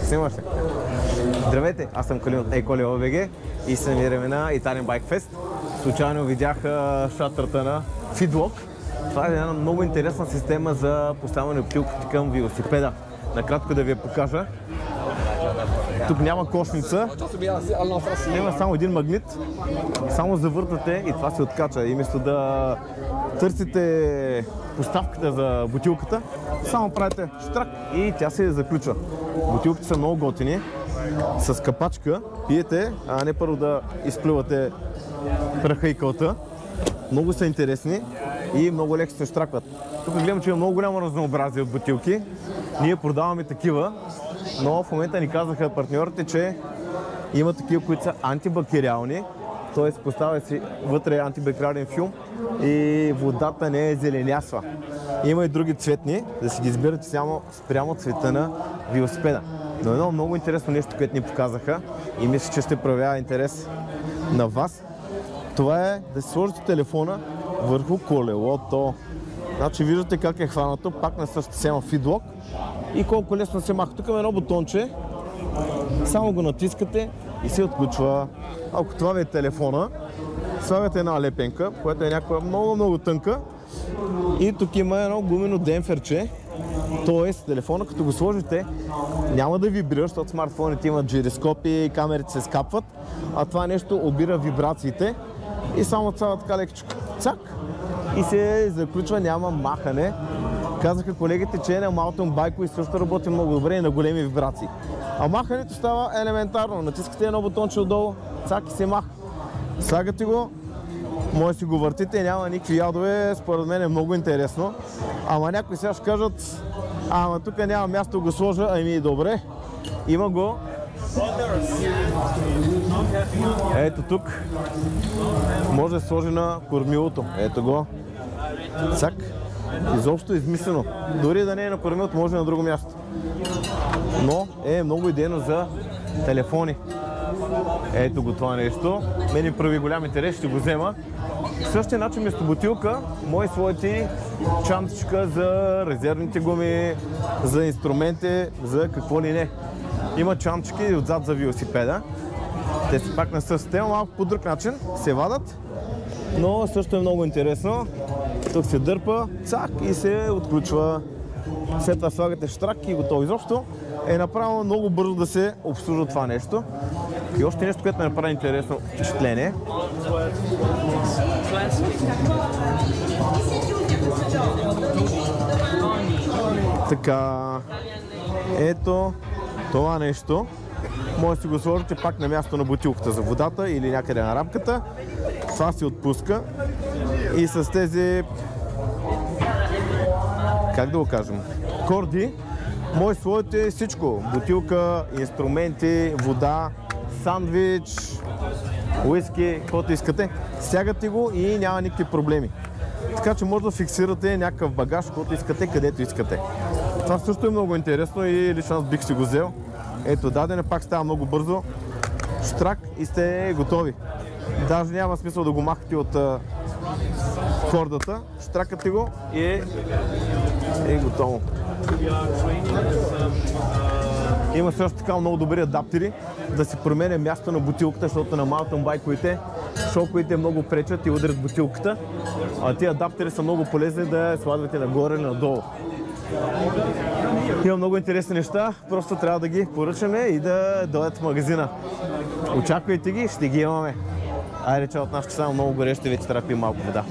Снимаш ли? Здравейте, аз съм Калин от eColy.bg и се намираме на Italian Bike Fest. Случайно видях шатрата на Fitlock. Това е една много интересна система за поставяне бутилките към велосипеда. Накратко да ви я покажа. Тук няма кошница, има само един магнит, само завъртате и това се откача. И вместо да търсите поставката за бутилката, само правите штрак и тя се заключва. Бутилките са много готини, с капачка пиете, а не първо да изплювате праха и кълта. Много са интересни и много леко се штракват. Тук гледам, че има много голямо разнообразие от бутилки. Ние продаваме такива, но в момента ни казаха партньорите, че има такива, които са антибактериални, т.е. поставя си вътре антибактериален филм и водата не е зеленясва. Има и други цветни, да си ги избирате само спрямо цвета на велосипеда. Но едно много интересно нещо, което ни показаха и мисля, че ще проявява интерес на вас. Това е да си сложите телефона върху колелото. Значи виждате как е хванато, пак на същата схема Fitlock и колко лесно се маха. Тук е едно бутонче, само го натискате и се отключва. Ако това ви е телефона, слагате една лепенка, която е някаква много тънка и тук има едно гумено демпферче, т.е. телефона като го сложите няма да вибрира, защото смартфоните имат гироскопи и камерите се скапват, а това нещо обира вибрациите и само цяла така лекичко цак и се заключва, няма махане. Казаха колегите, че на маунтън байкове също работи много добре и на големи вибрации. А махането става елементарно. Натискате едно бутонче отдолу, цак и се маха. Слагате го, може да си го въртите, няма никакви ядове, според мен е много интересно. Ама някои сега ще кажат, ама тук няма място да го сложа, ами добре, има го. Ето тук, може да се сложи на кормилото, ето го, цак. Изобщо е измислено. Дори да не е на кормилото, може на друго място. Но е много идейно за телефони. Ето го това нещо. Мене прави голям интерес, ще го взема. В същия начин вместо бутилка, може сложите чантичка за резервните гуми, за инструменти, за какво ли не. Има чантички отзад за велосипеда. Те са пак на същата тема, малко по друг начин се вадат, но също е много интересно. Тук се дърпа, цак и се отключва. След това слагате штрак и готово. Изобщо е направено много бързо да се обслужва това нещо. И още нещо, което ме направи интересно впечатление. Така, ето това нещо. Може да си го сложите пак на място на бутилката за водата или някъде на рамката. Това се отпуска и с тези, как да го кажем, корди, може да сложите всичко. Бутилка, инструменти, вода, сандвич, уиски, каквото искате. Стягате го и няма никакви проблеми. Така че може да фиксирате някакъв багаж, който искате, където искате. Това също е много интересно и лично аз бих си го взел. Ето, дадене пак става много бързо. Штрак и сте готови. Даже няма смисъл да го махате от кордата. Штракате го и е готово. Има също така много добри адаптери да се променя място на бутилката, защото на маунтън байковете шоковете много пречат и удрят бутилката. А тези адаптери са много полезни да я слагате нагоре или надолу. Има много интересни неща, просто трябва да ги поръчаме и да дойдат в магазина. Очаквайте ги, ще ги имаме. Айде, че от нас ще само много горещо, вече трябва да пием малко вода.